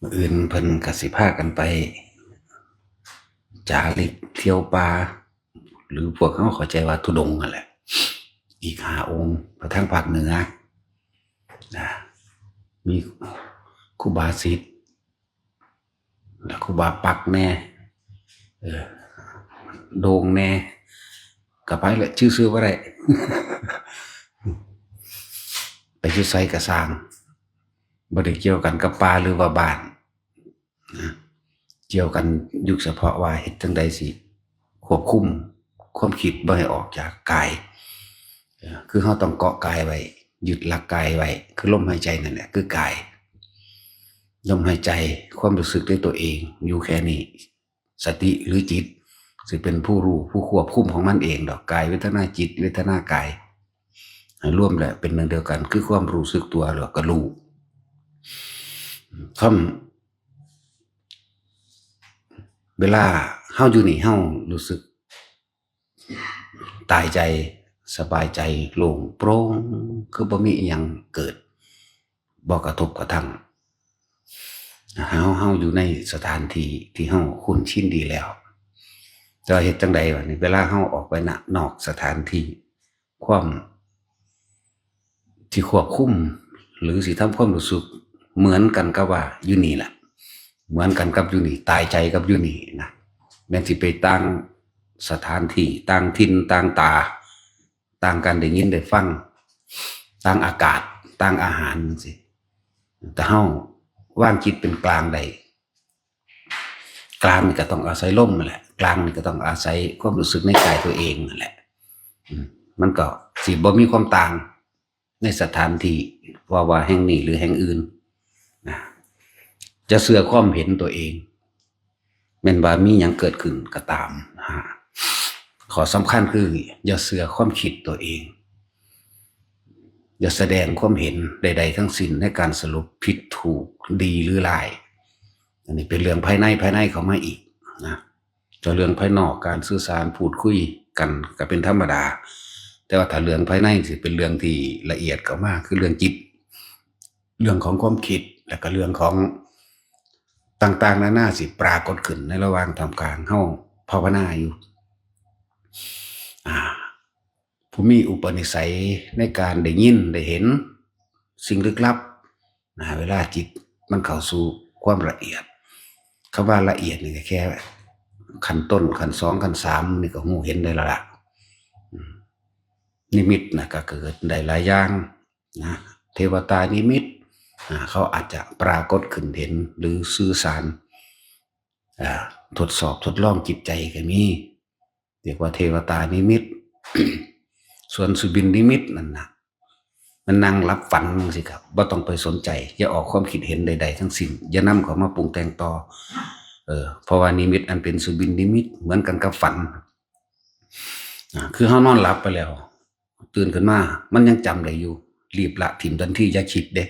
มื้ออื่นเพิ่นก็สิพากันไปจาริกเที่ยวป่าหรือพวกเขาเข้าใจว่าธุดงค์นั่นแหละอีก5 องค์ไปทางภาคเหนือนะมีครูบาสิทธิ์และครูบาปักแน่เออโด่งแน่ก็ไปแหละชื่อบ่ได้ไปอยู่ไสก็สร้างบ่ได้เกี่ยวกันกับป่าหรือว่าบ้านนะเกี่ยวกันอยู่เฉพาะว่าเฮ็ดจั่งใดสิควบคุมความคิดบ่ให้ออกจากกายคือเราต้องเกาะกายไว้ยึดหลักกายไว้คือลมหายใจนั่นแหละคือกายลมหายใจความรู้สึกด้วยตัวเองอยู่แค่นี้สติหรือจิตสิเป็นผู้รู้ผู้ควบคุมของมันเองดอกกายเวทนาจิตเวทนากายร่วมแหละเป็นหนึ่งเดียวกันคือความรู้สึกตัวหรือก็รู้คำเวลาเฮาอยู่นี่เฮารู้สึกตายใจสบายใจโล่งโปร่งคือบ่มีอิหยังเกิดบ่กระทบกระทั่งเฮาอยู่ในสถานที่ที่เฮาคุ้นชินดีแล้วจะเฮ็ดจังใดวะนี่เวลาเฮาออกไปนอกสถานที่ความที่ควบคุมหรือสิทำความรู้สึกเหมือนกันกับว่าอยู่นี่แหละเหมือนกันกับอยู่นี่ตายใจกับอยู่นี่นะแม้นสิไปต่างสถานที่ต่างถิ่นต่างตาต่างกันได้ยินได้ฟังต่างอากาศต่างอาหารจังซี่แต่เฮาวางจิตเป็นกลางได้กลางนี่ก็ต้องอาศัยลมนั่นแหละกลางนี่ก็ต้องอาศัยความรู้สึกในกายตัวเองนั่นแหละมันก็สิบ่มีความต่างในสถานที่ว่าแห่งนี้หรือแห่งอื่นนะจะเชื่อความเห็นตัวเองแม้นว่ามีหยังเกิดขึ้นก็ตามข้อสำคัญคืออย่าเชื่อความคิดตัวเองอย่าแสดงความเห็นใดๆทั้งสิ้นในการสรุปผิดถูกดีหรือร้ายอันนี้เป็นเรื่องภายในเข้ามาอีกนะจะเรื่องภายนอกการสื่อสารพูดคุยกันก็เป็นธรรมดาแต่ว่าถ้าเรื่องภายในสิเป็นเรื่องที่ละเอียดเข้ามาคือเรื่องจิตเรื่องของความคิดและก็เรื่องของต่างๆนานาสิปรากฏขึ้นในระหว่างทำการเฮาภาวนาอยู่ผู้มีอุปนิสัยในการได้ยินได้เห็นสิ่งลึกลับนะเวลาจิตมันเข้าสู่ความละเอียดคำว่าละเอียดนี่แค่ขั้นต้นขั้น2ขั้น3นี่ก็หูเห็นได้แล้วล่ะนิมิตนะก็เกิดได้หลายอย่างนะเทวตานิมิตเขาอาจจะปรากฏขึ้นเห็นหรือสื่อสารทดสอบทดลองจิตใจก็มีเรียกว่าเทวตานิมิต ส่วนสุบินนิมิตนั่นนะมันนั่งรับฝันสิครับบ่ต้องไปสนใจอย่าออกความคิดเห็นใดๆทั้งสิ้นอย่านำเขามาปรุงแต่งต่อเพราะว่านิมิตอันเป็นสุบินนิมิตเหมือนกันกับฝันคือเฮานอนหลับไปแล้วตื่นขึ้นมามันยังจำได้อยู่รีบละถิ่มทันทีอย่าคิดเด้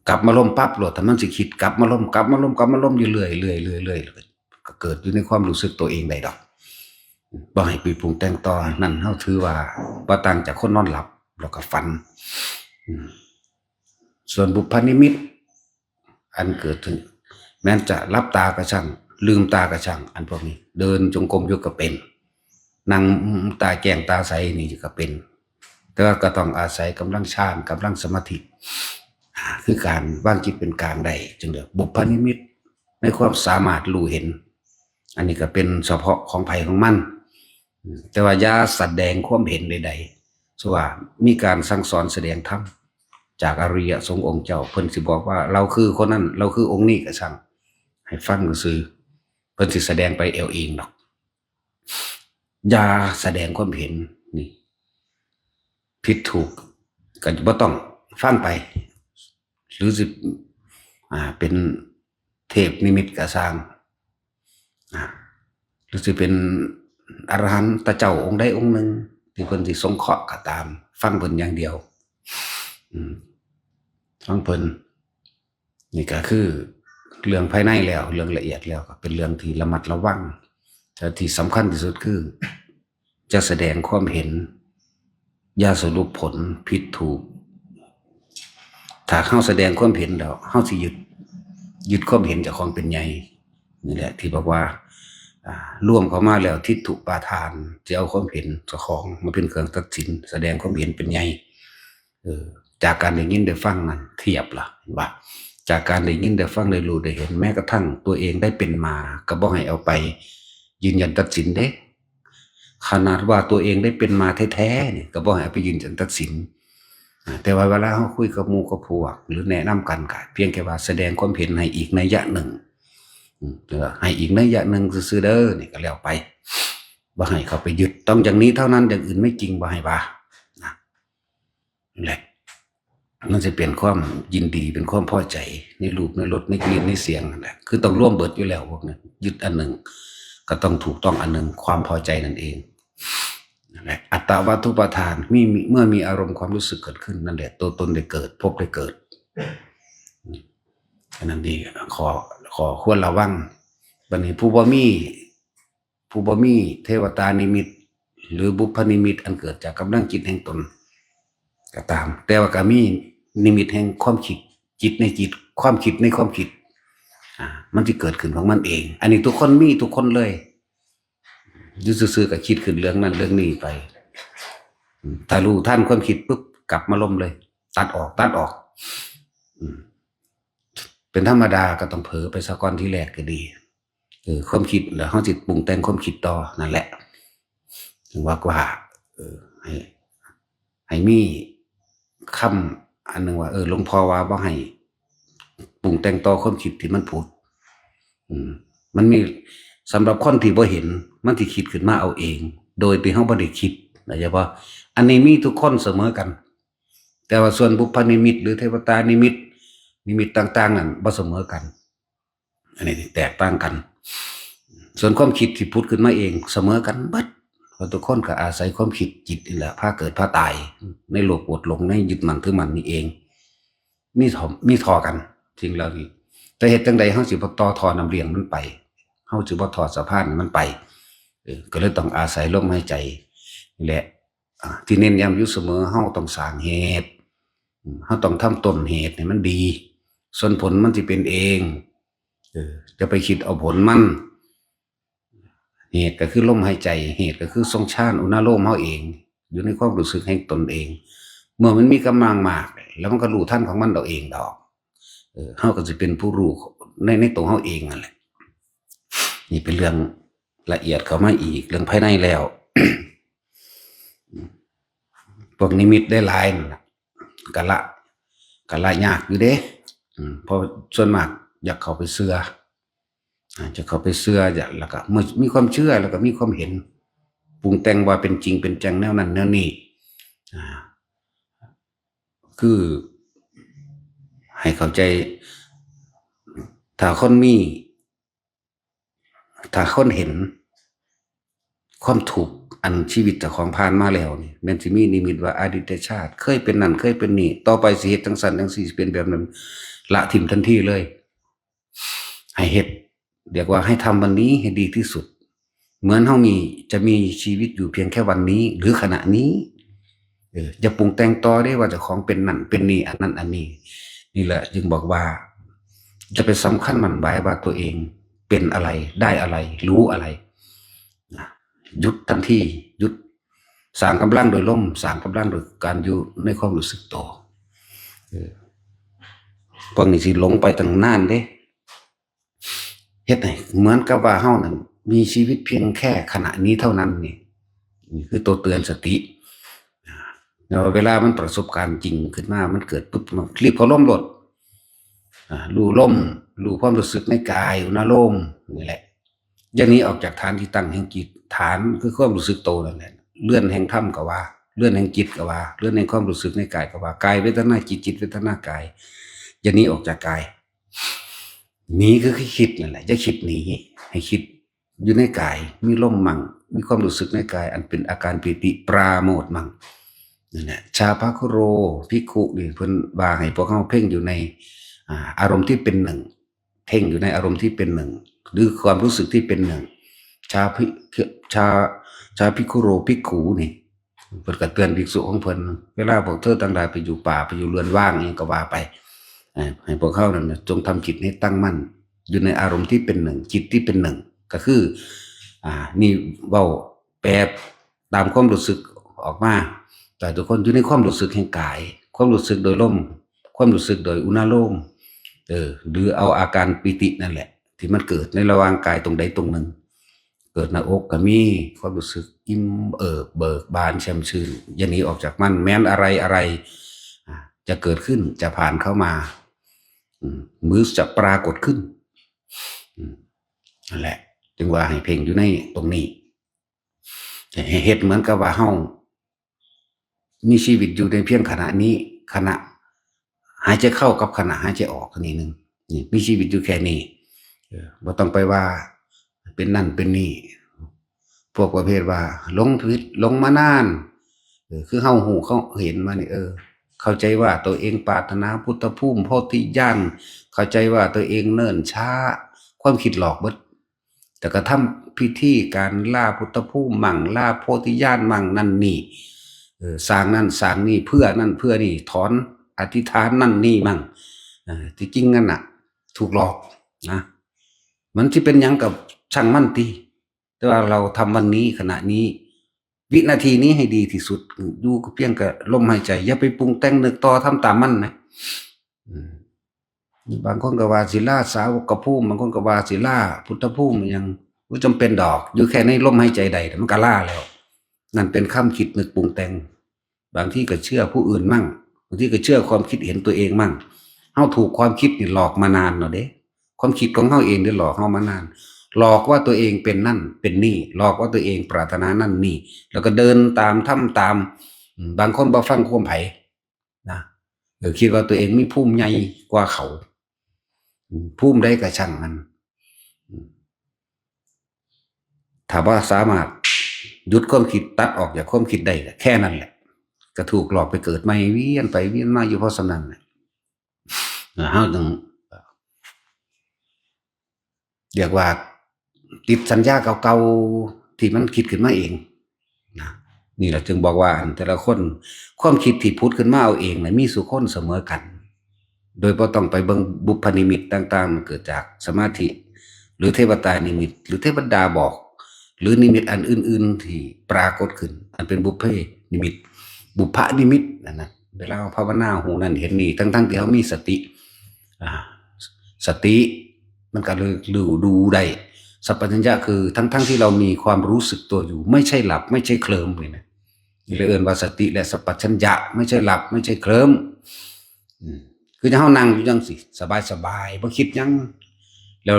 กลับมาล้มปั๊บโลดถ้ามันสิคิดกลับมาล้มอยู่เรื่อยๆก็เกิดอยู่ในความรู้สึกตัวเองได้ดอกบ่ให้ไปปรุงแต่งต่อนั่นเฮาถือว่าบ่ต่างจากคนนอนหลับแล้วก็ฝันส่วนบุพนิมิตอันเกิดถึงแม้นจะรับตาก็ช่างลืมตาก็ช่างอันพวกนี้เดินจงกรมอยู่ก็เป็นนั่งตาแก้งตาใสนี่ก็เป็นแต่ว่าก็ต้องอาศัยกำลังฌานกำลังสมาธิคือการวางจิตเป็นกลางได้จึงเรียกบุพนิมิตในความสามารถรู้เห็นอันนี้ก็เป็นเฉพาะของไผของมันแต่ว่าอย่าแสดงความเห็นใดๆสว่ามีการสั่งสอนแสดงธรรมจากอริยสงฆ์องค์เจ้าเพิ่นสิบอกว่าเราคือคนนั้นเราคือองค์นี้ก็ช่างให้ฟังซื่อเพิ่นสิแสดงไปเองดอกอย่าแสดงความเห็นนี่ผิดถูกก็บ่ต้องฟังไปหรือสิเป็นเทพนิมิตก็สร้างหรือสิเป็นอรหันตเจ้าองค์ใดองค์หนึ่งที่เพิ่นสิสงเคราะห์ก็ตามฟังเพิ่นอย่างเดียวฟังเพิ่นนี่ก็คือเรื่องภายในแล้วเรื่องละเอียดแล้วก็เป็นเรื่องที่ระมัดระวังแต่ที่สำคัญที่สุดคือจะแสดงความเห็นอย่าสรุปผลผิดถูกถ้าเฮาแสดงความเห็นแล้วเฮาสิยึด ยึดความเห็นจากของเป็นใหญ่นี่แหละที่บอกว่าร่วมเข้ามาแล้วทิฏฐุปาทานจะเอาความเห็นเจ้าของมาเป็นเครื่องตัดสินแสดงความเห็นเป็นใหญ่จากการได้ยินได้ฟังนั้นเทียบล่ะว่าจากการได้ยินได้ฟังได้รู้ได้เห็นแม้กระทั่งตัวเองได้เป็นมาก็บ่ให้เอาไปยืนยันตัดสินเด้ขนาดว่าตัวเองได้เป็นมาแท้ๆเนี่ยก็บ่ให้เอาไปยืนยันตัดสินแต่ว่าเวลาเขาคุยกับหมู่กับพวกหรือแนะนำกันก็เพียงแค่ว่าแสดงความเห็นให้อีกนัยยะหนึ่งให้อีกนัยยะหนึ่งซื่อๆเด้อนี่ก็แล้วไปบ่ให้เขาไปยึดต้องอย่างนี้เท่านั้นอย่างอื่นไม่จริงบ่ให้ว่านั่นแหละมันจะเป็นความยินดีเป็นความพอใจในรูปในรสในกลิ่นในเสียงนั่นแหละคือต้องร่วมเบิดอยู่แล้วพวกนั้นยึดอันหนึ่งก็ต้องถูกต้องอันหนึ่งความพอใจนั่นเองนั่นแหละอัตตวัตถุปทานเมื่อมีอารมณ์ความรู้สึกเกิดขึ้นนั่นแหละตัวตนได้เกิดพบได้เกิดอันนั้นดีขอควรระวังบัดนี้ผู้บ่มีเทวตานิมิตหรือบุพนิมิตอันเกิดจากกำลังจิตแห่งตนก็ตามแต่ว่าก็มีนิมิตแห่งความคิดจิตในจิตความคิดในความคิดมันจะเกิดขึ้นของมันเองอันนี้ทุกคนมีทุกคนเลยอยู่ซื่อๆก็คิดขึ้นเรื่องนั้นเรื่องนี้ไปถ้ารู้ท่านความคิดปุ๊บกลับมาลมเลยตัดออกเป็นธรรมดาก็ต้องเผลอไปซะก่อนที่แรกก็ดีความคิดแล้วเขาจิตปรุงแต่งความคิดต่อนั่นแหละถึงว่าให้มีคำอันหนึ่งว่าหลวงพ่อว่าบ่ให้ปรุงแต่งต่อความคิดที่มันผุดมันมีสำหรับคนที่บ่เห็นมันที่คิดขึ้นมาเอาเองโดยที่เขาบ่ได้คิดนะจ๊ะว่าอันนี้มีทุกคนเสมอกันแต่ว่าส่วนบุพนิมิตหรือเทวตานิมิตต่างๆนั่นบ่เสมอกันอันนี้แตกต่างกันส่วนความคิดที่พุดขึ้นมาเองเสมอกันเบิดเพราะทุกคนก็อาศัยความคิดจิตนี่แหละพาเกิดพาตายในโลภโกรธหลงในยึดมั่นถือมั่นนี่เองมีทอกันสิ่งเหล่านี้แต่เหตุจังใดเฮาสิบ่ต่อทอนำเลี้ยงมันไปเฮาสิบ่ทอดสะพานมันไปก็เลยต้องอาศัยลมหายใจนี่แหละที่เน้นย้ำอยู่เสมอเฮาต้องสร้างเหตุเฮาต้องทำต้นเหตุให้มันดีส่วนผลมันสิเป็นเองจะไปคิดเอาผลมันเหตุก็คือลมหายใจเหตุก็คือทรงชาติอุณโลมเฮาเองอยู่ในความรู้สึกแห่งตนเองเมื่อมันมีกำลังมากแล้วมันก็รู้ท่านของมันเราเองดอกเฮาก็จะเป็นผู้รู้ในตัวเฮาเองนั่นแหละนี่เป็นเรื่องละเอียดเข้ามาอีกเรื่องภายในแล้ว พวกนิมิตได้หลายกะละยากอยู่เด้เพราะส่วนมากอยากเข้าไปเชื่อจะเข้าไปเชื่อแล้วก็เมื่อมีความเชื่อแล้วก็มีความเห็นปรุงแต่งว่าเป็นจริงเป็นจังแนวนั้นแนวนี้คือให้เข้าใจถ้าคนเห็นความถูกอันชีวิตเจ้าของผ่านมาแล้วนี่แม่นสิมีนิมิตว่าอดีตชาติเคยเป็นนั่นเคยเป็นนี่ต่อไปสิเฮ็ดจังซั่นจังซี่สิเป็นแบบนั้นละทิ่มทันทีเลยให้เฮ็ดเรียกว่าให้ทำวันนี้ให้ดีที่สุดเหมือนเฮาจะมีชีวิตอยู่เพียงแค่วันนี้หรือขณะนี้อย่าปรุงแต่งต่อได้ว่าเจ้าของเป็นนั่นเป็นนี่อันนั้นอันนี้นี่แหละจึงบอกว่าจะไปสำคัญมั่นหมายว่าตัวเองเป็นอะไรได้อะไรรู้อะไรหยุดทันทีหยุดสร้างกำลังโดยลมสร้างกำลังโดยการอยู่ในความรู้สึกตัวพวกนี้สิหลงไปตั้งนานเด้เฮ็ดให้เหมือนกับว่าเฮานั้นมีชีวิตเพียงแค่ขณะนี้เท่านั้นนี่คือตัวเตือนสติแล้วเวลามันประสบการณ์จริงขึ้นมามันเกิดปุ๊บมันรีบเข้าร่มรถรู้ลมรู้ความรู้สึกในกายอุณโลมนี่แหละอย่างนี้ออกจากฐานที่ตั้งแห่งจิตฐานคือความรู้สึกโตนั่นแหละเลื่อนแห่งธรรมก็ว่าเลื่อนแห่งจิตก็ว่าเลื่อนแห่งความรู้สึกในกายก็ว่ากายเวทนาจิตจิตเวทนากายอย่างนี้ออกจากกายหนีคือคิดนั่นแหละจะคิดหนีให้คิดอยู่ในกายมีลมมั่งมีความรู้สึกในกายอันเป็นอาการปิติปราโมทย์มั่งนั่นแหละชาภคุโรภิกขุนี่เพิ่นว่าให้พวกเฮาเพ่งอยู่ในอารมณ์ที่เป็นหนึ่งเพ่งอยู่ในอารมณ์ที่เป็นหนึ่งหรือความรู้สึกที่เป็นหนึ่งชาภิกขุโรภิกขุนี่เพิ่นก็เตือนภิกษุของเพิ่นเวลาพวกเธอทั้งหลายไปอยู่ป่าไปอยู่เรือนว่างนี่ก็ว่าไป ให้พวกเขานั้นจงทำจิตให้ตั้งมั่นอยู่ในอารมณ์ที่เป็นหนึ่งจิตที่เป็นหนึ่งก็คือนี่เว้าแปลตามความรู้สึกออกมาแต่ทุกคนอยู่ในความรู้สึกแห่งกายความรู้สึกโดยลมความรู้สึกโดยอุณาโลมหรือเอาอาการปิตินั่นแหละที่มันเกิดในระหว่างกายตรงใดตรงหนึ่งเกิดหน้าอกก็มีความรู้สึกอิ่มเบิกบานแช่มชื่นอย่าหนีออกจากมันแม้นอะไรจะเกิดขึ้นจะผ่านเข้ามามือจะปรากฏขึ้นนั่นแหละจึงว่าให้เพ่งอยู่ในตรงนี้ให้เฮ็ดเหมือนกับว่าเฮามีชีวิตอยู่ในเพียงขณะนี้ขณะหายใจเข้ากับขณะหายใจออกทีนึงนี่มีชีวิตอยู่แค่นี้บ่ต้องไปว่าเป็นนั่นเป็นนี่พวกประเภทว่าหลงผิดหลงมานานคือเฮาหูเขาเห็นมานี่เข้าใจว่าตัวเองปรารถนาพุทธภูมิโพธิญาณเข้าใจว่าตัวเองเนิ่นช้าความคิดหลอกเบิดแต่ก็ทำพิธีการล่าพุทธภูมิมั่งล่าโพธิญาณมั่งนั่นนี่สร้างนั่นสร้างนี่เพื่อนั่นเพื่อนี่ถอนอธิษฐานนั่นนี่มั่งที่จริงนั่นน่ะถูกหลอกนะมันที่เป็นยังกับช่างมั่นตีแต่ว่าเราทำวันนี้ขณะนี้วินาทีนี้ให้ดีที่สุดอยู่เพียงกับลมหายใจอย่าไปปรุงแต่งนึกต่อทำตามมันนะบางคนก็ว่าศิลาสาวกภูมิบางคนก็ว่าศิลาพุทธภูมิยังไม่จำเป็นดอกอยู่แค่ในลมหายใจใดมันก็ล่าแล้วนั่นเป็นคำคิดนึกปรุงแต่งบางที่ก็เชื่อผู้อื่นมั่งบางที่ก็เชื่อความคิดเห็นตัวเองมั่งเฮาถูกความคิดนี่หลอกมานานเนาะเด้ความคิดของเฮาเองได้หลอกเฮามานานหลอกว่าตัวเองเป็นนั่นเป็นนี่หลอกว่าตัวเองปรารถนานั่นนี่แล้วก็เดินตามทำตามบางคนบ่ฟังความไผนะคิดว่าตัวเองมีภูมิใหญ่กว่าเขาภูมิได้ก็ช่างมันถ้าว่าสามารถหยุดความคิดตัดออกจากความคิดได้แค่นั้นแหละก็ถูกหลอกไปเกิดใหม่เวียนไปเวียนมาอยู่เพราะสำนักเฮาต้องเรียกว่าติดสัญญาเก่าๆที่มันคิดขึ้นมาเองนะนี่แหละจึงบอกว่าแต่ละคนความคิดที่พุทธขึ้นมาเอาเองนะมีสุคนเสมอกันโดยบ่ต้องไปเบิ่งบุพนิมิตต่างๆมันเกิดจากสมาธิหรือเทวตานิมิตหรือเทวดาบอกหรือนิมิตอันอื่นๆที่ปรากฏขึ้นอันเป็นบุพเพนิมิตบุพนิมิตนะเวลาภาวนาหูนั่นเห็นนี่ทั้งๆที่เขามีสติสติมันก็เลยดูได้สัพพัญญะคือทั้งที่เรามีความรู้สึกตัวอยู่ไม่ใช่หลับไม่ใช่เคลิ้มเลยนะนี่เลยเอิ้นว่าสติและสัพพัญญะไม่ใช่หลับไม่ใช่เคลิ้มคือจะเฮานั่งอยู่จังสิสบายๆบ่คิดหยังแล้ว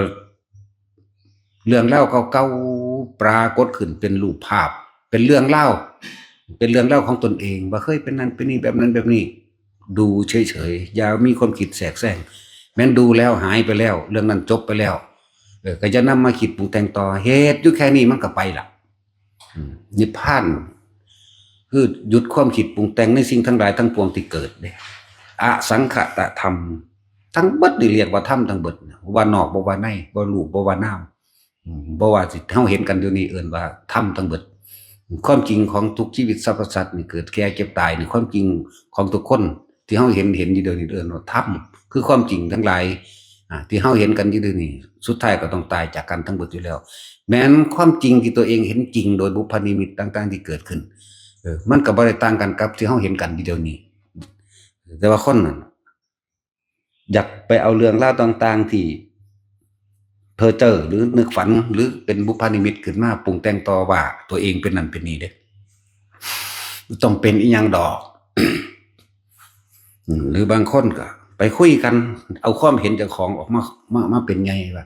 เรื่องเล่าเก่าๆปรากฏขึ้นเป็นรูปภาพเป็นเรื่องเล่าของตนเองว่าเคยเป็นนั้นเป็นนี่แบบนั้นแบบนี้ดูเฉยๆอย่ามีความคิดแทรกแซงแม้นดูแล้วหายไปแล้วเรื่องนั้นจบไปแล้วก็จะนำมาคิดปรุงแต่งต่อเหตุอยู่แค่นี้มันก็ไปละนิพพานคือหยุดความคิดปรุงแต่งในสิ่งทั้งหลายทั้งปวงที่เกิดเด้อสังขตธรรมทั้งเบิดนี่เรียกว่าธรรมทั้งเบิดว่านอกบ่ว่าในบ่รูปบ่ว่านามบ่ว่าสิเฮาเห็นกันอยู่นี่เอิ้นว่าธรรมทั้งเบิดความจริงของทุกชีวิตสรรพสัตว์นี่เกิดแก่เก็บตายนี่ความจริงของทุกคนที่เฮาเห็นอยู่เดี๋ยวนี้เอิ้นว่าธรรมคือความจริงทั้งหลายที่เฮาเห็นกันอยู่เดี๋ยวนี้สุดท้ายก็ต้องตายจากกันทั้งหมดอยู่แล้วแม้นความจริงที่ตัวเองเห็นจริงโดยบุพนิมิตต่างๆที่เกิดขึ้นมันก็บ่ได้ต่างกันกับที่เฮาเห็นกันอยู่เดี๋ยวนี้แต่ว่าคนนั้นอยากไปเอาเรื่องราวต่างๆที่เพ้อเจ้อหรือนึกฝันหรือเป็นบุพนิมิตขึ้นมาปรุงแต่งต่อว่าตัวเองเป็นนั่นเป็นนี่เด้ต้องเป็นอีหยังดอกหรือบางคนก็ไปคุยกันเอาความเห็นเจ้าของออกมาเป็นไงว่า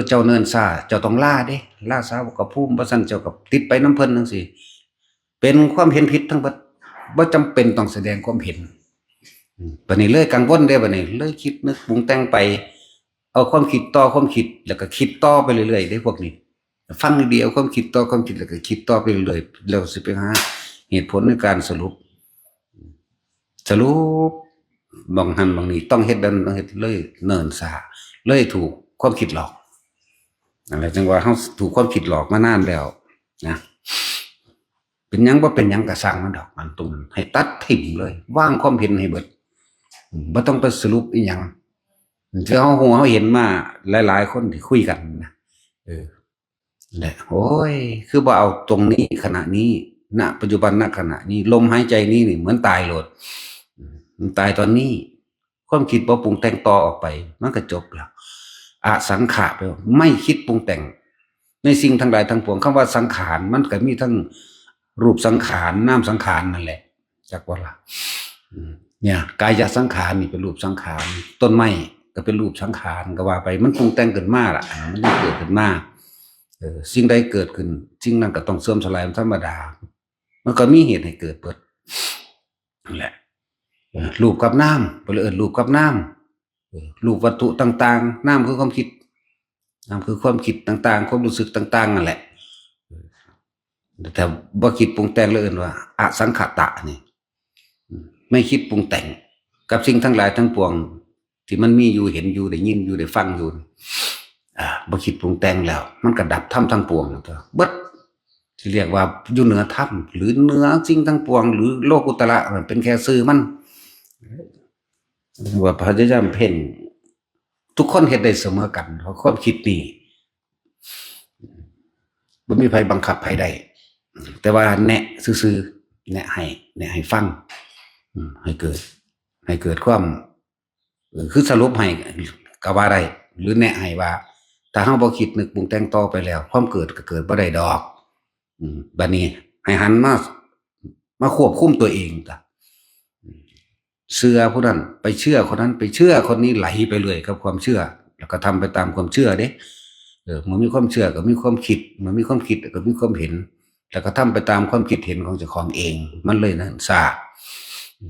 เจ้าเนินซ่าเจ้าต้องล่าเด้ล่าสาวกับภูมิบ่ซั่นเจ้ากับติดไปน้ำเพิ่นจังซี่เป็นความเห็นผิดทั้งเบิดบ่จำเป็นต้องแสดงความเห็นบัดนี้เลยกังวลเด้บัดนี้เลยคิดนึกปรุงแต่งไปเอาความคิดต่อความคิดแล้วก็คิดต่อไปเรื่อยๆได้พวกนี้ฟังดีๆเอาความคิดต่อความคิดแล้วก็คิดต่อไปเรื่อยๆแล้วสิไปหาเหตุผลในการสรุปบางหันบางนี้ต้องเฮ็ดนั้นต้องเฮ็ดเลยเนิ่นช้าเลยถูกความคิดหลอกอะไรจังว่าเฮาถูกความคิดหลอกมานานแล้วนะเป็นหยังบ่เป็นหยังก็สร้างมันดอกมันตรงให้ตัดทิ้งเลยวางความเห็นให้เบิดบ่ต้องไปสรุปอีหยัง ที่เขาหัวเขาเห็นมาหลายๆคนที่คุยกันนะเออแหละโอ้ยคือบ่เอาตรงนี้ขณะนี้ณปัจจุบันณขณะนี้ลมหายใจนี้นี่เหมือนตายโลดมันตายตอนนี้ความคิดบ่ปรุงแต่งต่อออกไปมันก็จบแล้วอสังขารไปไม่คิดปรุงแต่งในสิ่งทั้งหลายทั้งปวงคำว่าสังขารมันก็มีทั้งรูปสังขารนามสังขารนั่นแหละจักว่าล่ะเนี่ยกายสังขารนี่เป็นรูปสังขารต้นไม้ก็เป็นรูปสังขารก็ว่าไปมันปรุงแต่งขึ้นมาล่ะมันได้เกิดขึ้นมาสิ่งใดเกิดขึ้นสิ่งนั้นก็ต้องเสื่อมสลายธรรมดามันก็มีเหตุให้เกิดเปิดนั่นแหละรูปกับนามไปเลยรูปกับนามรูปวัตถุต่างๆนามคือความคิดนามคือความคิดต่างๆความรู้สึกต่างๆนั่นแหละแต่บ่คิดปรุงแต่งเลยว่าอสังขตะนี่ไม่คิดปรุงแต่งกับสิ่งทั้งหลายทั้งปวงที่มันมีอยู่เห็นอยู่ได้ยินอยู่ได้ฟังอยู่บ่คิดปรุงแต่งแล้วมันก็ดับธรรมทั้งปวงตัวเบิดที่เรียกว่าอยู่เหนือธรรมหรือเหนือสิ่งทั้งปวงหรือโลกุตระมันเป็นแค่สื่อมันว่าพยายามเพ่งทุกคนเฮ็ดได้เสมอกันเพราะความคิดนี่บ่มีใครบังคับใครได้แต่ว่าแนะซื่อๆแนะให้ฟังให้เกิดความคือสรุปให้ก็ว่าได้หรือแนะให้ว่าถ้าเฮาบ่คิดนึกปรุงแต่งต่อไปแล้วความเกิดก็เกิดบ่ได้ดอกบัดนี้ให้หันมาควบคุมตัวเองจ้ะเชื่อผู้นั้นไปเชื่อคนนั้นไปเชื่อคนนี้ไหลไปเลยกับความเชื่อแล้วก็ทำไปตามความเชื่อเด้มันมีความเชื่อก็มีความคิดมันมีความคิดก็มีความเห็นแล้วก็ทำไปตามความคิดเห็นของเจ้าของเองมันเลยนะซา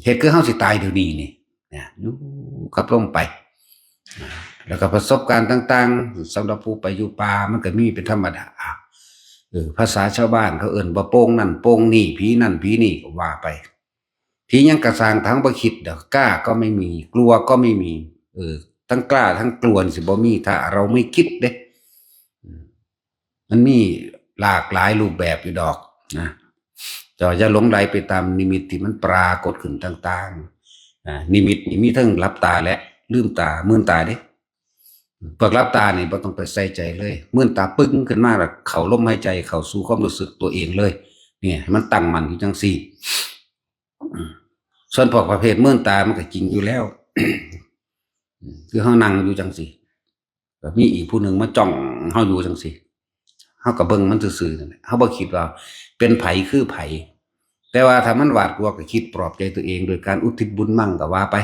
เหตุคือเฮาสิตายเดี๋ยวนี้นี่เนี่ยอยู่กับลมไปแล้วก็ประสบการณ์ต่างๆสำหรับผู้ไปอยู่ป่ามันก็มีเป็นธรรมดาภาษาชาวบ้านเขาเอิ้นว่าโป่งนั่นโป่งนี่ผีนั่นผีนี่ก็ว่าไปผียังกระสร้างทั้งบ่คิดดอกกล้าก็ไม่มีกลัวก็ไม่มีทั้งกล้าทั้งกลัวสิบ่มีถ้าเราไม่คิดเด้มันมีหลากหลายรูปแบบอยู่ดอกนะอย่าหลงไหลไปตามนิมิตที่มันปรากฏขึ้นต่างๆนิมิตนี่มีทั้งหลับตาและลืมตามื่นตาเด้พวกหลับตานี่บ่ต้องไปใส่ใจเลยมื่นตาปึ้งขึ้นมาแล้วเข้าลมหายใจเข้าสู่ความรู้สึกตัวเองเลยเนี่ยมันตั้งมั่นอยู่จังซี่ส่วนพวกประเภทมื่นตามันก็จริงอยู่แล้วคือเฮานั่งอยู่จังซี่ก็มีอีกผู้หนึ่งมาจ้องเฮาอยู่จังซี่เฮาก็เบิ่งมันซื่อๆนั่นแหละเฮาบ่คิดว่าเป็นไผคือไผแต่ว่าถ้ามันหวาดกลัวก็คิดปลอบใจตัวเองโดยการอุทิศบุญมั่งก็ว่าไป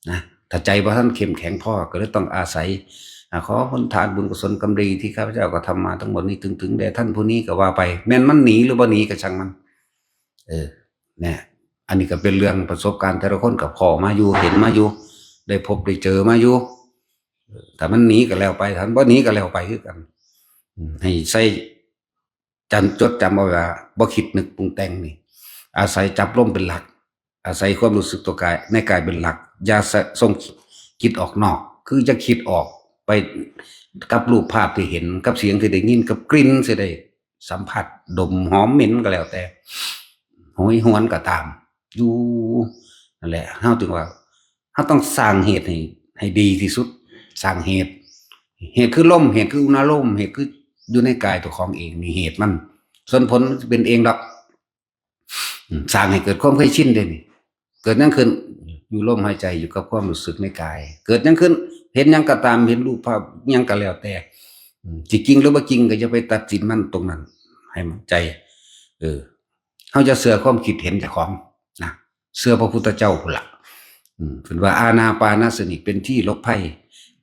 นะถ้าใจบ่ทันเข้มแข็งพอก็เลยต้องอาศัยขอผลทานบุญกุศลกำไรที่ข้าพเจ้าก็ทำมาทั้งหมดนี้ถึงแด่ท่านผู้นี้ก็ว่าไปแม้นมันหนีหรือบ่หนีก็ช่างมันเนี่ยอันนี้ก็เป็นเรื่องประสบการณ์แต่ละคนกับพ่อมาอยู่เห็นมาอยู่ได้พบได้เจอมาอยู่ถ้ามันหนีก็แล้วไปถ้าบ่หนีก็แล้วไปคือกันให้ใส่จดจำเอาว่าบ่คิดนึกปรุงแต่งนี่อาศัยจับลมเป็นหลักอาศัยความรู้สึกตัวกายในกายเป็นหลักอย่าส่งคิดออกนอกคือจะคิดออกไปกับรูปภาพที่เห็นกับเสียงที่ได้ยินกับกลิ่นที่ได้สัมผัสดมหอมเหม็นก็แล้วแต่โหยหวนก็ตามอยู่นั่นแหละเฮาถึงว่าเฮาต้องสร้างเหตุให้ดีที่สุดสร้างเหตุคือลมเหตุคืออุณหภูมิเหตุคืออยู่ในกายตัวของเองมีเหตุมันส่วนผลเป็นเองดอกสร้างให้เกิดความเคยชินได้นี่เกิดยังขึ้นอยู่ลมหายใจอยู่กับความรู้สึกในกายเกิดยังขึ้นเห็นยังก็ตามเห็นรูปภาพยังก็แล้วแต่จริงหรือบ่จริงก็จะไปตัดสินมันตรงนั้นให้มันใจเฮาจะเชื่อความคิดเห็นเจ้าของนะเชื่อพระพุทธเจ้าพุ่นล่ะเพิ่นว่าอานาปานสติเป็นที่ลบภัย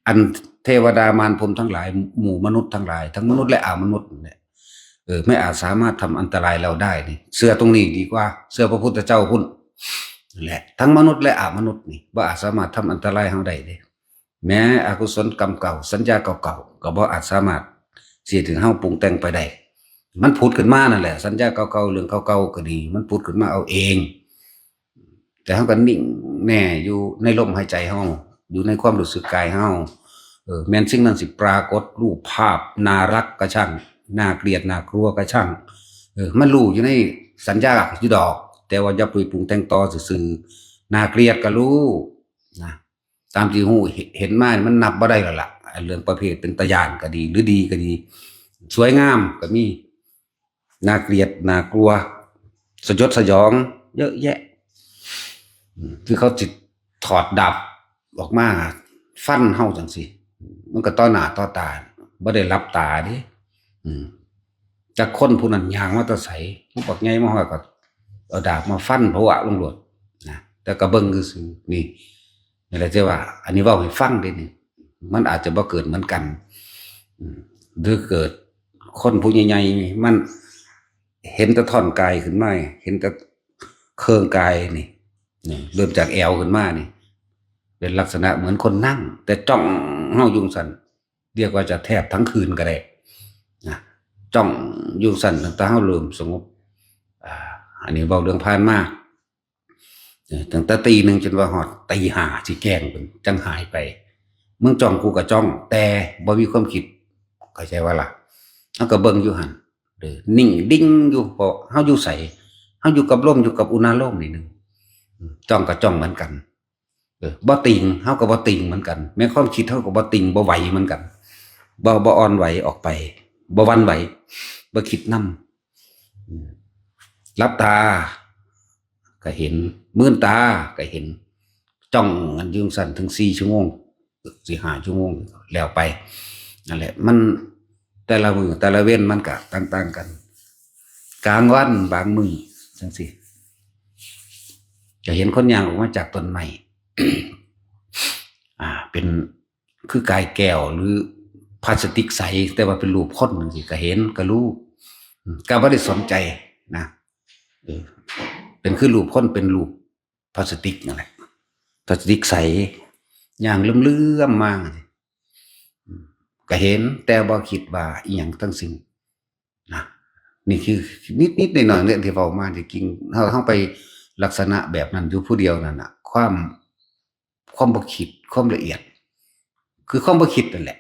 อันเทวดามารพรหมทั้งหลายหมู่มนุษย์ทั้งหลายทั้งมนุษย์และอมนุษย์เนี่ยไม่อาจสามารถทำอันตรายเราได้นี่เชื่อตรงนี้ดีกว่าเชื่อพระพุทธเจ้าพุ่นแหละทั้งมนุษย์และอมนุษย์นี่บ่อาจสามารถทำอันตรายเฮาได้เด้แม้อกุศลกรรมเก่าสัญญาเก่าๆก็บ่อาจสามารถสิถึงเฮาปรุงแต่งไปได้มันผุดขึ้นมานั่นแหละสัญญาเก่าๆเรื่องเก่าๆก็ดีมันผุดขึ้นมาเอาเองแต่เฮาก็นิ่งแน่อยู่ในลมหายใจเฮาอยู่ในความรู้สึกกายเฮาแม้นสิ่งนั้นสิปรากฏรูปภาพน่ารักก็ช่างน่าเกลียดน่ากลัวก็ช่างมันรู้อยู่ในสัญญาอยู่ดอกแต่ว่าอย่าไปปรุงแต่งต่อซื่อๆน่าเกลียดก็รู้นะต ตามที่หูเห็นมามันนับบ่ได้แล้วล่ะเรื่องประเภทเป็นตะยานก็ดีหรือดีก็ดีสวยงามก็มีน่าเกลียดน่ากลัวสยดสยองเยอะแยะที่เขาจิตถอดดับออกมาฟันเฮาจังสิมันก็ต่อหน้าต่อตาบ่ได้รับตาดิจากคนผู้นั้นยางมาแตะใสผู้ปักไงมาฮอดก็เอาดาบมาฟันเพราะว่าลงโลดนะแต่ก็เบิ่งซื่อนี่แหละที่ว่า อันนี้เว้าให้ฟังเด้นี่มันอาจจะบ่เกิดเหมือนกันหรือเกิดคนผู้ใหญ่ๆมันเห็นแต่ท่อนกายขึ้นมาเห็นแต่เครื่องกายนี่เริ่มจากแอวขึ้นมานี่เป็นลักษณะเหมือนคนนั่งแต่จ้องเฮายุงสันเรียกว่าจะแทบทั้งคืนก็ได้นะจ้องยุงสันตั้งแต่เฮาเริ่มสงบอันนี้เว้าเรื่องผ่านมาตั้งแต่ตี 1จนว่าฮอดตี 5สิแกล้งเพิ่นจังหายไปมึงจ้องกูก็จ้องแต่บ่มีความคิดเข้าใจว่าล่ะเฮาก็เบิ่งอยู่หั่นนิ่งดิ่งอยู่เพราะเฮาอยู่ไสเฮาอยู่กับลมอยู่กับอุณหภูมินี่นึงจ้องก็จ้องเหมือนกันบ่ติงเฮาก็บ่ติงเหมือนกันแม้ความคิดเฮาก็บ่ติงบ่ไหวเหมือนกันบ่อ่อนไหวออกไปบ่หวั่นไหวบ่คิดนำหลับตาก็เห็นมื่นตาก็เห็นจ้องกันอยู่สั่นถึง4ชั่วโมง4 5ชั่วโมงแล้วไปนั่นแหละมันแต่ละมื้อแต่ละเว้นมันก็ต่างๆกันกลางวันบางมื้อจังซี่จะเห็นคนย่างออกมาจากต้นไม้ เป็นคือกายแก้วหรือพลาสติกใสแต่ว่าเป็นรูปคนจังซี่ก็เห็นก็รู้ก็บ่ได้สนใจนะเป็นคือรูปคนเป็นรูปพลาสติกนั่นแหละพลาสติกใสอย่างเลื่อมๆมาก็เห็นแต่บ่คิดว่าอีหยังทั้งสิ้นนะนี่คือนิดๆหน่อยๆเนี่ยที่เว้ามาที่จริงเฮาไปลักษณะแบบนั้นอยู่ผู้เดียวนั่นน่ะความบ่คิดความละเอียดคือความบ่คิดนั่นแหละ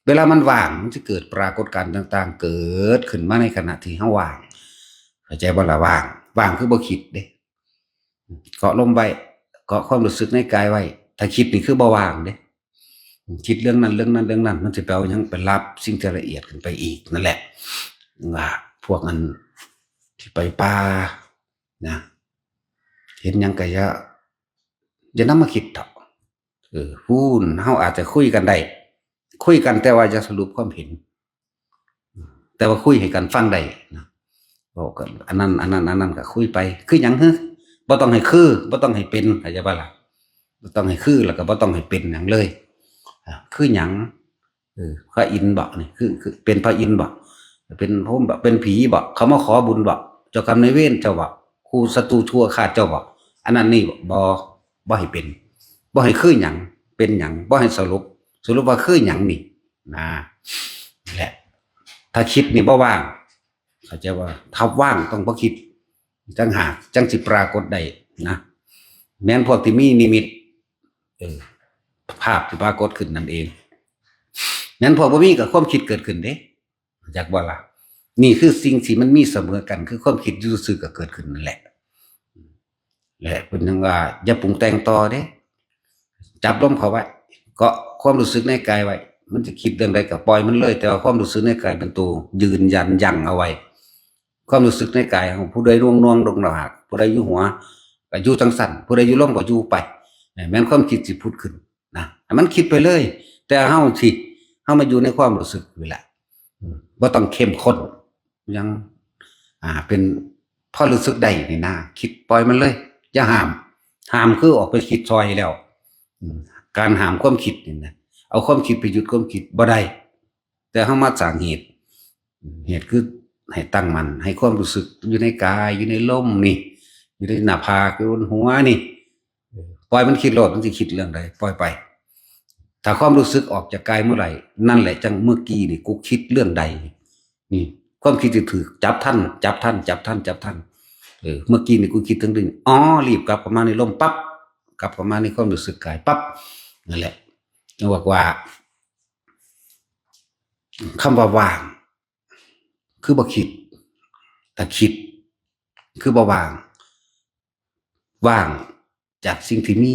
เวลามันว่างมันจะเกิดปรากฏการณ์ต่างๆเกิดขึ้นมาในขณะที่เฮาว่างเข้าใจบ่ล่ะว่างคือบ่คิดเด้เกาะลมไว้เกาะความรู้สึกในกายไว้ถ้าคิดนี่คือบ่ว่างเด้คิดเรื่องนั้นมันสิไปเอาหยังไปรับสิ่งที่ละเอียดขึ้นไปอีกนั่นแหละว่าพวกนั้นที่ไปป่านะเห็นหยังก็อย่านำมาคิดเถาะพูนเฮาอาจจะคุยกันได้คุยกันแต่ว่าจะสรุปความเห็นแต่ว่าคุยให้กันฟังได้นะบอกกันอันนั้นก็คุยไปคือหยังฮึบ่ต้องให้คือบ่ต้องให้เป็นเข้าใจบ่ล่ะบ่ต้องให้คือแล้วก็บ่ต้องให้เป็นหยังเลยคือหยังพระอินทร์บ่นี่คือเป็นพระอินทร์บ่เป็นพรหมบ่เป็นผีบ่เขามาขอบุญบ่เจ้ากรรมนายเวรเจ้าบ่คู่ศัตรูชั่วข้าเจ้าบ่อันนั้นนี่บ่ให้เป็นบ่ให้คือหยังเป็นหยังบ่ให้สรุปว่าคือหยังนี่นะแหละถ้าคิดนี่บ่ว่างเข้าใจว่าถ้าว่างต้องบ่คิดจังหากจังสิปรากฏได้นะแม้นพวกที่มีนิมิตภาพที่ปรากฏขึ้นนั่นเองงั้นพอบ่มีก็ความคิดเกิดขึ้นเด้จักบ่ล่ะนี่คือสิ่งที่มันมีเสมอกันคือความคิดอยู่ซื่อๆก็เกิดขึ้นนั่นแหละและเพิ่นยังว่าอย่าปรุงแต่งต่อเด้จับลมเข้าไว้เกาะความรู้สึกในกายไว้มันจะคิดเรื่องใดก็ปล่อยมันเลยแต่ว่าความรู้สึกในกายเป็นตัวยืนยันยั่งเอาไว้ความรู้สึกในกายของผู้ใดน่วงๆลงหน้าผากผู้ใดอยู่หัวก็อยู่จังสั่นผู้ใดอยู่ลมก็อยู่ไปแม้นความคิดสิพูดขึ้นนะมันคิดไปเลยแต่เฮามาอยู่ในความรู้สึกนี่แหละบ่ต้องเข้มข้นยังเป็นพอรู้สึกได้นี่นะคิดปล่อยมันเลยอย่าห้ามคือออกไปคิดซอยแล้วการห้ามความคิดนี่นะเอาความคิดไปหยุดความคิดบ่ได้แต่เฮามาสร้างเหตุคือให้ตั้งมั่นให้ความรู้สึกอยู่ในกายอยู่ในลมนี่อยู่ในหน้าผากอยู่บนหัวนี่ปล่อยมันคิดโลดมันสิคิดเรื่องใดปล่อยไปถ้าความรู้สึกออกจากกายเมื่อไหร่นั่นแหละจังเมื่อกี้นี่กูคิดเรื่องใดนี่ความคิดที่ถือจับท่านเมื่อกี้นี่กูคิดถึงอ๋อรีบกลับเข้ามาในลมปั๊บกลับเข้ามาในความรู้สึกกายปั๊บนั่นแหละจังว่าคำว่าว่างคือบ่คิดแต่คิดคือบ่ว่างจากสิ่งที่มี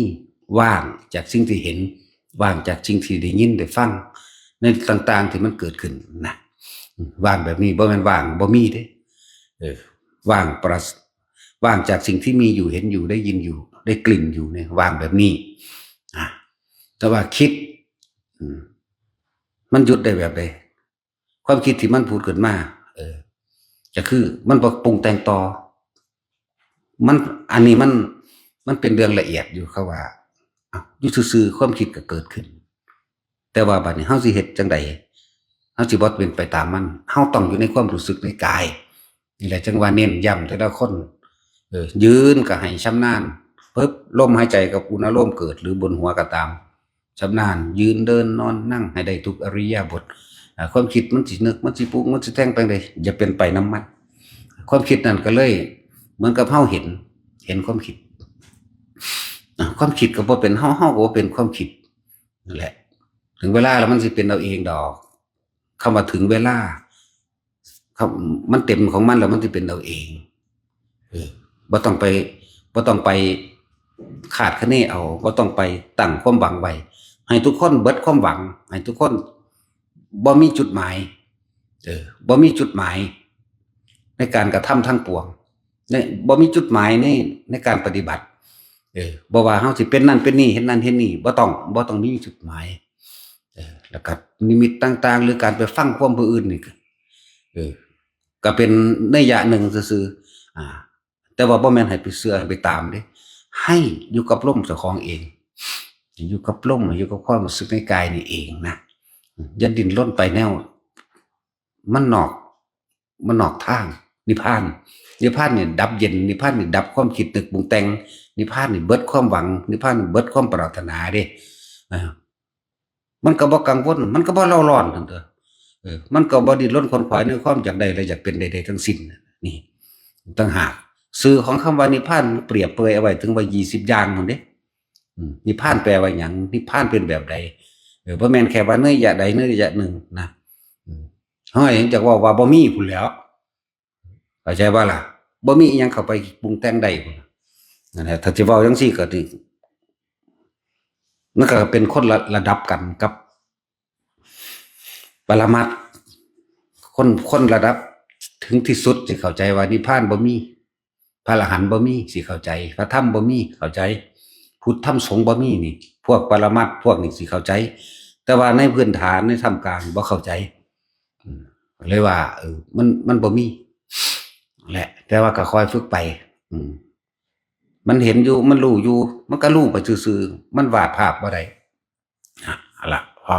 ว่างจากสิ่งที่เห็นว่างจากสิ่งที่ได้ยินได้ฟังในต่างๆที่มันเกิดขึ้นนะว่างแบบนี้บ่แม่นว่างบ่มีเด้ว่างว่างจากสิ่งที่มีอยู่เห็นอยู่ได้ยินอยู่ได้กลิ่นอยู่เนี่ยว่างแบบนี้แต่ว่าคิดมันหยุดได้แบบใดความคิดที่มันพูดขึ้นมาจะคือมันบ่ปรุงแต่งต่อมันอันนี้มันเป็นเรื่องละเอียดอยู่เขาว่าอยู่ซื่อๆความคิดก็เกิดขึ้นแต่ว่าบัดนี้เฮาสิเฮ็ดจังได๋เฮาสิบ่เป็นไปตามมันเฮาต้องอยู่ในความรู้สึกในกายนี่แหละจังว่าเน้นย้ำแต่ละคนยืนก็ให้ชำนาญปึ๊บลมหายใจกับอุณหภูมิเกิดหรือบนหัวก็ตามชำนาญยืนเดินนอนนั่งให้ได้ทุกอริยบทความคิดมันสินึกมันสิปรุงมันสิแต่งไปเลยอย่าเป็นไปนำมันความคิดนั่นก็เลยเหมือนกับเฮาเห็นความคิดความคิดก็บ่เป็นเฮาก็บ่เป็นความคิดนั่นแหละถึงเวลาแล้วมันสิเป็นเอาเองดอกคำว่าถึงเวลามันเต็มของมันแล้วมันสิเป็นเอาเองบ่ต้องไปคาดคะเนเอาบ่ต้องไปตั้งความหวังไว้ให้ทุกคนเบิดความหวังให้ทุกคนบ่มีจุดหมายบ่มีจุดหมายในการกระทำทั้งปวงบ่มีจุดหมายในการปฏิบัติบ่ว่าเฮาสิเป็นนั่นเป็นนี่เฮ็ดนั่นเฮ็ดนี่บ่ต้องมีจุดหมายแล้วก็นิมิตต่างๆหรือการไปฟังความผู้อื่นนี่ก็เป็นนัยยะหนึ่งซื่อๆแต่ว่าบ่แม่นให้ไปเชื่อไปตามเด้ให้อยู่กับลมเจ้าของเองอยู่กับลมอยู่กับความรู้สึกในกายนี่เองนะอย่าดิ้นรนไปแนวมันนอกทางนิพพานเนี่ยดับเย็นนิพพานนี่ดับความคิดนึกปรุงแต่งนิพพานนี่เบิดความหวังนิพพานนี่เบิดความปรารถนาเด้มันก็บ่กังวลมันก็บ่เร่าร้อนนั่นเด้อมันก็บ่ดิ้นรนขวนขวายในความอยากได้และอยากเป็นใดๆทั้งสิ้นนี่ต่างหากสื่อของคำว่านิพพานเปรียบเปรยเอาไว้ถึงว่า20อย่างพุ่นเด้นิพพานแปลว่าหยังนิพพานเป็นแบบใดบ่แม่นแค่ว่าเนื้ออยะใดเนื้ออยะหนึ่งนะเฮาเห็นจักว่าบ่มีพุ่นแหล้วเข้าใจบ่ล่ะบ่มีอิหยังเข้าไปปรุงแต่งได้พุ่นนั่นแหละถ้าสิเว้าจังซี่ก็สิมันก็เป็นคนระดับกันกับปรมัตถ์คนระดับถึงที่สุดสิเข้าใจว่านิพพานบ่มีพระอรหันต์บ่มีสิเข้าใจพระธรรมบ่มีเข้าใจพุทธธรรมสงฆ์บ่มีนี่พวกปรมัตถ์พวกนี้สิเข้าใจแต่ว่าในพื้นฐานในธรรมกลางบ่เข้าใจเลยว่ามันบ่มีแหละแต่ว่าก็คอยฝึกไปมันเห็นอยู่มันรู้อยู่มันก็รู้ไปซื่อๆมันวาดภาพบ่ได้เอาล่ะพอ